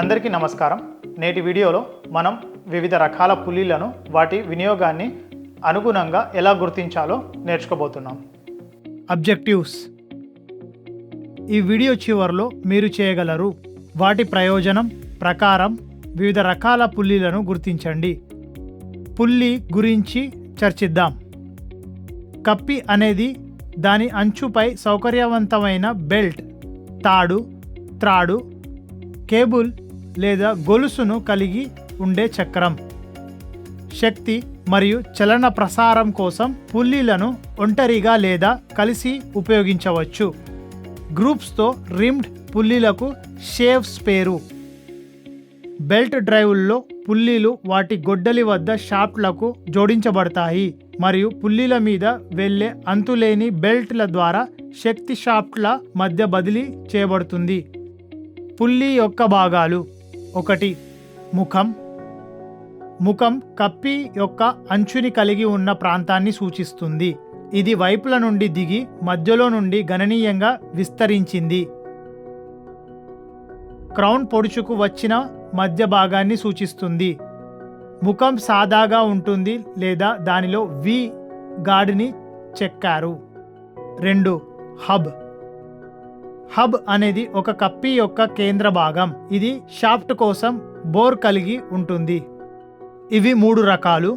అందరికీ నమస్కారం. నేటి వీడియోలో మనం వివిధ రకాల పుల్లీలను వాటి వినియోగాన్ని అనుగుణంగా ఎలా గుర్తించాలో నేర్చుకోబోతున్నాం. అబ్జెక్టివ్స్. ఈ వీడియో చివరిలో మీరు చేయగలరు. వాటి ప్రయోజనం ప్రకారం వివిధ రకాల పుల్లీలను గుర్తించండి. పుల్లీ గురించి చర్చిద్దాం. కప్పి అనేది దాని అంచుపై సౌకర్యవంతమైన బెల్ట్, తాడు, త్రాడు, కేబుల్ లేదా గొలుసును కలిగి ఉండే చక్రం. శక్తి మరియు చలన ప్రసారం కోసం పుల్లీలను ఒంటరిగా లేదా కలిసి ఉపయోగించవచ్చు. గ్రూప్స్తో రిమ్డ్ పుల్లీలకు షేవ్స్ పేరు. బెల్ట్ డ్రైవుల్లో పుల్లీలు వాటి గొడ్డలి వద్ద షాఫ్ట్లకు జోడించబడతాయి మరియు పుల్లీల మీద వెళ్ళే అంతులేని బెల్ట్ల ద్వారా శక్తి షాఫ్ట్ల మధ్య బదిలీ చేయబడుతుంది. పుల్లీ యొక్క భాగాలు. 1. ముఖం. ముఖం కప్పి యొక్క అంచుని కలిగి ఉన్న ప్రాంతాన్ని సూచిస్తుంది. ఇది వైపుల నుండి దిగి మధ్యలో నుండి గణనీయంగా విస్తరించింది. క్రౌన్ పొడుచుకు వచ్చిన మధ్య భాగాన్ని సూచిస్తుంది. ముఖం సాదాగా ఉంటుంది లేదా దానిలో వి గాడిని చెక్కారు. 2. హబ్. హబ్ అనేది ఒక కప్పి యొక్క కేంద్ర భాగం. ఇది షాఫ్ట్ కోసం బోర్ కలిగి ఉంటుంది. ఇవి 3 రకాలు.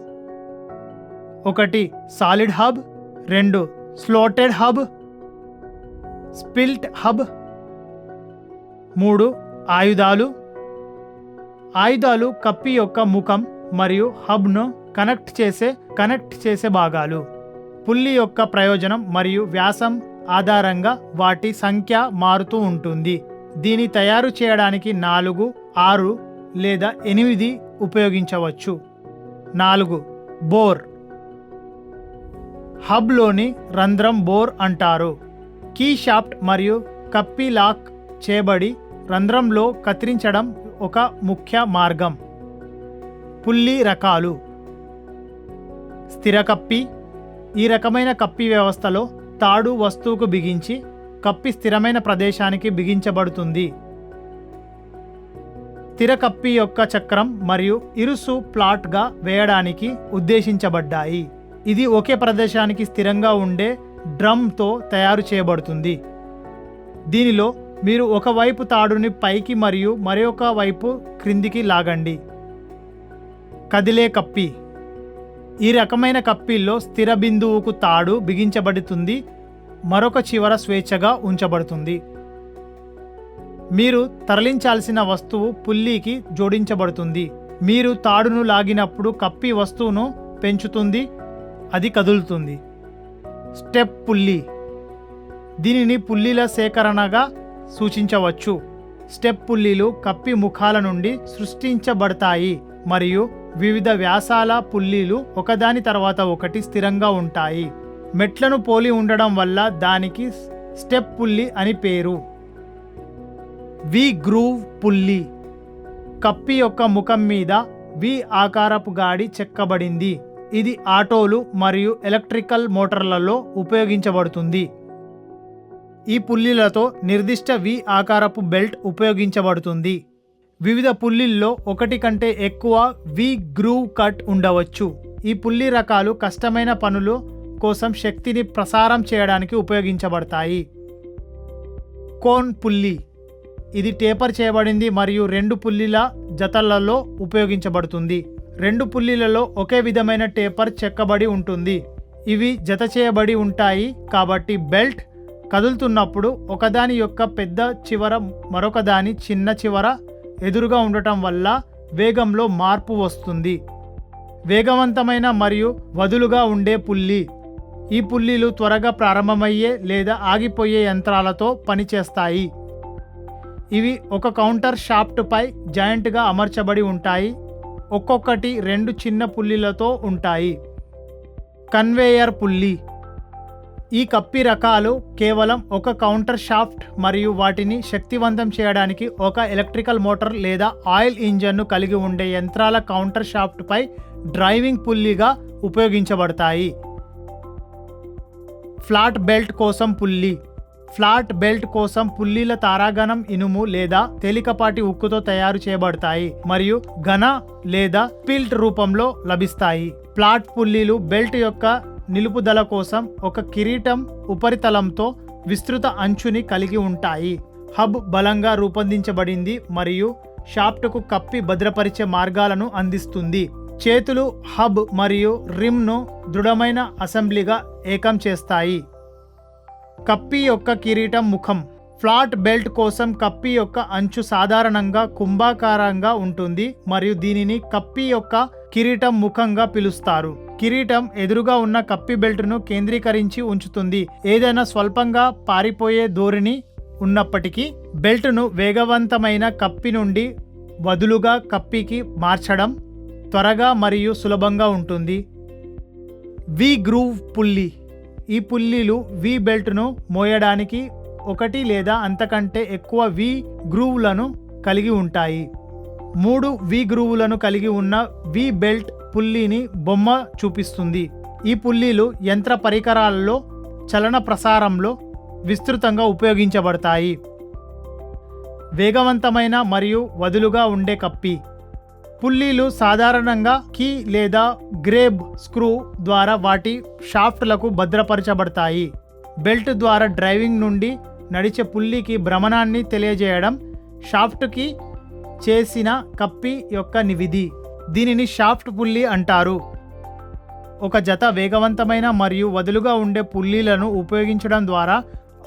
1. Solid hub. 2. Slotted hub, split hub. 3. ఆయుధాలు. ఆయుధాలు కప్పి యొక్క ముఖం మరియు హబ్ను కనెక్ట్ చేసే భాగాలు. పుల్లీ యొక్క ప్రయోజనం మరియు వ్యాసం ఆధారంగా వాటి సంఖ్య మారుతూ ఉంటుంది. దీని తయారు చేయడానికి 4, 6 లేదా 8 ఉపయోగించవచ్చు. 4. బోర్. హబ్లోని రంధ్రం బోర్ అంటారు. కీ షాఫ్ట్ మరియు కప్పి లాక్ చేయబడి రంధ్రంలో కత్తిరించడం ఒక ముఖ్య మార్గం. పుల్లీ రకాలు. స్థిర కప్పి. ఈ రకమైన కప్పి వ్యవస్థలో తాడు వస్తువుకు బిగించి కప్పి స్థిరమైన ప్రదేశానికి బిగించబడుతుంది. స్థిర కప్పి యొక్క చక్రం మరియు ఇరుసు ఫ్లాట్గా వేయడానికి ఉద్దేశించబడ్డాయి. ఇది ఒకే ప్రదేశానికి స్థిరంగా ఉండే డ్రమ్తో తయారు చేయబడుతుంది. దీనిలో మీరు ఒకవైపు తాడుని పైకి మరియు మరొక వైపు క్రిందికి లాగండి. కదిలే కప్పి. ఈ రకమైన కప్పిల్లో స్థిర బిందువుకు తాడు బిగించబడుతుంది, మరొక చివర స్వేచ్ఛగా ఉంచబడుతుంది. మీరు తరలించాల్సిన వస్తువు పుల్లీకి జోడించబడుతుంది. మీరు తాడును లాగినప్పుడు కప్పి వస్తువును పెంచుతుంది, అది కదులుతుంది. Step pulley. దీనిని పుల్లీల సేకరణగా సూచించవచ్చు. స్టెప్ పుల్లీలు కప్పి ముఖాల నుండి సృష్టించబడతాయి మరియు వివిధ వ్యాసాల పుల్లీలు ఒకదాని తర్వాత ఒకటి స్థిరంగా ఉంటాయి. మెట్లను పోలి ఉండడం వల్ల దానికి స్టెప్ పుల్లీ అని పేరు. వి గ్రూవ్ పుల్లీ. కప్పి యొక్క ముఖం మీద వి ఆకారపు గాడి చెక్కబడింది. ఇది ఆటోలు మరియు ఎలక్ట్రికల్ మోటార్లలో ఉపయోగించబడుతుంది. ఈ పుల్లీలతో నిర్దిష్ట వి ఆకారపు బెల్ట్ ఉపయోగించబడుతుంది. వివిధ పుల్లీల్లో ఒకటి కంటే ఎక్కువ వి గ్రూవ్ కట్ ఉండవచ్చు. ఈ పుల్లీ రకాలు కష్టమైన పనుల కోసం శక్తిని ప్రసారం చేయడానికి ఉపయోగించబడతాయి. Cone pulley. ఇది టేపర్ చేయబడింది మరియు 2 పుల్లీల జతలలో ఉపయోగించబడుతుంది. 2 పుల్లీలలో ఒకే విధమైన టేపర్ చెక్కబడి ఉంటుంది. ఇవి జత చేయబడి ఉంటాయి కాబట్టి బెల్ట్ కదులుతున్నప్పుడు ఒకదాని యొక్క పెద్ద చివర మరొకదాని చిన్న చివర ఎదురుగా ఉండటం వల్ల వేగంలో మార్పు వస్తుంది. వేగవంతమైన మరియు వదులుగా ఉండే పుల్లీ. ఈ పుల్లీలు త్వరగా ప్రారంభమయ్యే లేదా ఆగిపోయే యంత్రాలతో పనిచేస్తాయి. ఇవి ఒక కౌంటర్ షాఫ్ట్పై జాయింట్గా అమర్చబడి ఉంటాయి. ఒక్కొక్కటి 2 చిన్న పుల్లీలతో ఉంటాయి. Conveyor pulley. ఈ కప్పి రకాలు కేవలం ఒక కౌంటర్ షాఫ్ట్ మరియు వాటిని శక్తివంతం చేయడానికి ఒక ఎలక్ట్రికల్ మోటార్ లేదా ఆయిల్ ఇంజన్ను కలిగి ఉండే యంత్రాల కౌంటర్ షాఫ్ట్పై డ్రైవింగ్ పుల్లీగా ఉపయోగించబడతాయి. ఫ్లాట్ బెల్ట్ కోసం పుల్లీ. ఫ్లాట్ బెల్ట్ కోసం పుల్లీల తారాగణం ఇనుము లేదా తేలికపాటి ఉక్కుతో తయారు చేయబడతాయి మరియు ఘన లేదా పిల్ట్ రూపంలో లభిస్తాయి. ఫ్లాట్ పుల్లీలు బెల్ట్ యొక్క నిలుపుదల కోసం ఒక కిరీటం ఉపరితలంతో విస్తృత అంచుని కలిగి ఉంటాయి. హబ్ బలంగా రూపొందించబడింది మరియు షాఫ్ట్కు కప్పి భద్రపరిచే మార్గాలను అందిస్తుంది. చేతులు హబ్ మరియు రిమ్ను దృఢమైన అసెంబ్లీగా ఏకం చేస్తాయి. కప్పి యొక్క కిరీటం ముఖం. ఫ్లాట్ బెల్ట్ కోసం కప్పి యొక్క అంచు సాధారణంగా కుంభాకారంగా ఉంటుంది మరియు దీనిని కప్పి యొక్క కిరీటం ముఖంగా పిలుస్తారు. కిరీటం ఎదురుగా ఉన్న కప్పి బెల్ట్ను కేంద్రీకరించి ఉంచుతుంది. ఏదైనా స్వల్పంగా పారిపోయే ధోరణి ఉన్నప్పటికీ బెల్ట్ను వేగవంతమైన కప్పి నుండి వదులుగా కప్పికి మార్చడం త్వరగా మరియు సులభంగా ఉంటుంది. వి గ్రూవ్ పుల్లీ. ఈ పుల్లీలు వి బెల్ట్ను మోయడానికి ఒకటి లేదా అంతకంటే ఎక్కువ వి గ్రూవ్లను కలిగి ఉంటాయి. 3 వి గ్రూవులను కలిగి ఉన్న వి బెల్ట్ పుల్లీని బొమ్మ చూపిస్తుంది. ఈ పుల్లీలు యంత్ర పరికరాలలో చలన ప్రసారంలో విస్తృతంగా ఉపయోగించబడతాయి. వేగవంతమైన మరియు వదులుగా ఉండే కప్పి. పుల్లీలు సాధారణంగా కీ లేదా గ్రేబ్ స్క్రూ ద్వారా వాటి షాఫ్ట్లకు భద్రపరచబడతాయి. బెల్ట్ ద్వారా డ్రైవింగ్ నుండి నడిచే పుల్లీకి భ్రమణాన్ని తెలియజేయడం షాఫ్ట్కి చేసిన కప్పి యొక్క విధి. దీనిని షాఫ్ట్ పుల్లీ అంటారు. ఒక జత వేగవంతమైన మరియు వదులుగా ఉండే పుల్లీలను ఉపయోగించడం ద్వారా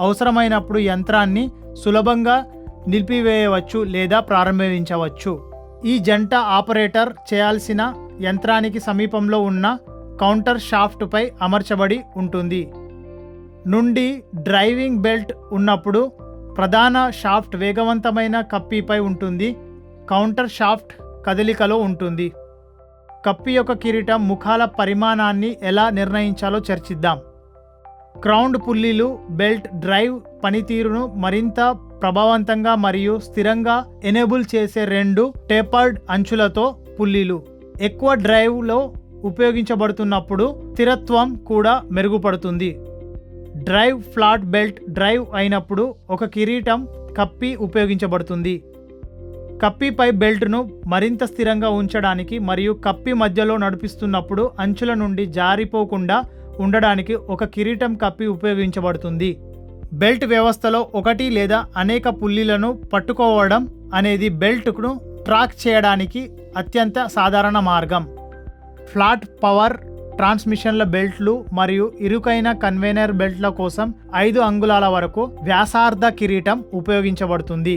అవసరమైనప్పుడు యంత్రాన్ని సులభంగా నిలిపివేయవచ్చు లేదా ప్రారంభించవచ్చు. ఈ జంట ఆపరేటర్ చేయాల్సిన యంత్రానికి సమీపంలో ఉన్న కౌంటర్ షాఫ్ట్పై అమర్చబడి ఉంటుంది. నుండి డ్రైవింగ్ బెల్ట్ ఉన్నప్పుడు ప్రధాన షాఫ్ట్ వేగవంతమైన కప్పిపై ఉంటుంది. కౌంటర్ షాఫ్ట్ కదలికలో ఉంటుంది. కప్పి యొక్క కిరీటం ముఖాల పరిమాణాన్ని ఎలా నిర్ణయించాలో చర్చిద్దాం. క్రౌండ్ పుల్లీలు బెల్ట్ డ్రైవ్ పనితీరును మరింత ప్రభావవంతంగా మరియు స్థిరంగా ఎనేబుల్ చేసే 2 టేపర్డ్ అంచులతో పుల్లీలు. ఎక్కువ డ్రైవ్లో ఉపయోగించబడుతున్నప్పుడు స్థిరత్వం కూడా మెరుగుపడుతుంది. డ్రైవ్ ఫ్లాట్ బెల్ట్ డ్రైవ్ అయినప్పుడు ఒక కిరీటం కప్పి ఉపయోగించబడుతుంది. కప్పిపై బెల్ట్ను మరింత స్థిరంగా ఉంచడానికి మరియు కప్పి మధ్యలో నడిపిస్తున్నప్పుడు అంచుల నుండి జారిపోకుండా ఉండడానికి ఒక కిరీటం కప్పి ఉపయోగించబడుతుంది. బెల్ట్ వ్యవస్థలో ఒకటి లేదా అనేక పుల్లీలను పట్టుకోవడం అనేది బెల్ట్ను ట్రాక్ చేయడానికి అత్యంత సాధారణ మార్గం. ఫ్లాట్ పవర్ ట్రాన్స్మిషన్ల బెల్ట్లు మరియు ఇరుకైన కన్వేయర్ బెల్ట్ల కోసం 5 అంగుళాల వరకు వ్యాసార్థ కిరీటం ఉపయోగించబడుతుంది.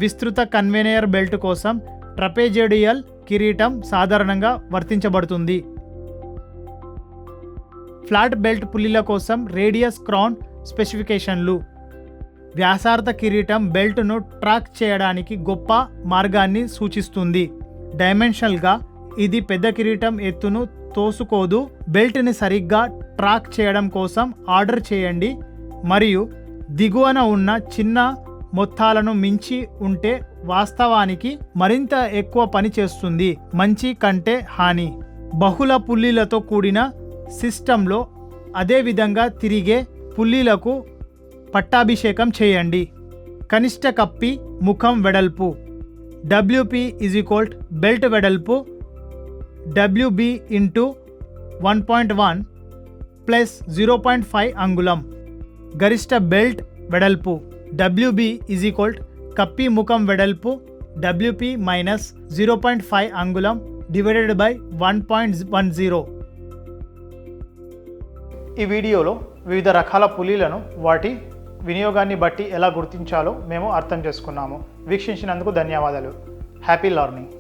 విస్తృత కన్వేయర్ బెల్ట్ కోసం ట్రపెజోయిడల్ కిరీటం సాధారణంగా వర్తించబడుతుంది. ఫ్లాట్ బెల్ట్ పుల్లీల కోసం రేడియస్ క్రౌన్ స్పెసిఫికేషన్లు. వ్యాసార్థ కిరీటం బెల్ట్ను ట్రాక్ చేయడానికి గొప్ప మార్గాన్ని సూచిస్తుంది. డైమెన్షనల్గా ఇది పెద్ద కిరీటం ఎత్తును తోసుకోదు. బెల్ట్ని సరిగ్గా ట్రాక్ చేయడం కోసం ఆర్డర్ చేయండి మరియు దిగువన ఉన్న చిన్న మొత్తాలను మించి ఉంటే వాస్తవానికి మరింత ఎక్కువ పని చేస్తుంది. మంచి కంటే హాని. బహుళ పుల్లీలతో కూడిన సిస్టంలో అదేవిధంగా తిరిగే పుల్లీలకు పట్టాభిషేకం చేయండి. కనిష్ట కప్పి ముఖం వెడల్పు. WP బెల్ట్ వెడల్పు WB × 1.1 ప్లస్ 0.5 అంగుళం. గరిష్ట బెల్ట్ వెడల్పు WB కప్పి ముఖం వెడల్పు WP - 0.5 అంగుళం డివైడెడ్ బై 1.10. ఈ వీడియోలో వివిధ రకాల పుల్లీలను వాటి వినియోగాన్ని బట్టి ఎలా గుర్తించాలో మేము అర్థం చేసుకున్నాము. వీక్షించినందుకు ధన్యవాదాలు. Happy learning.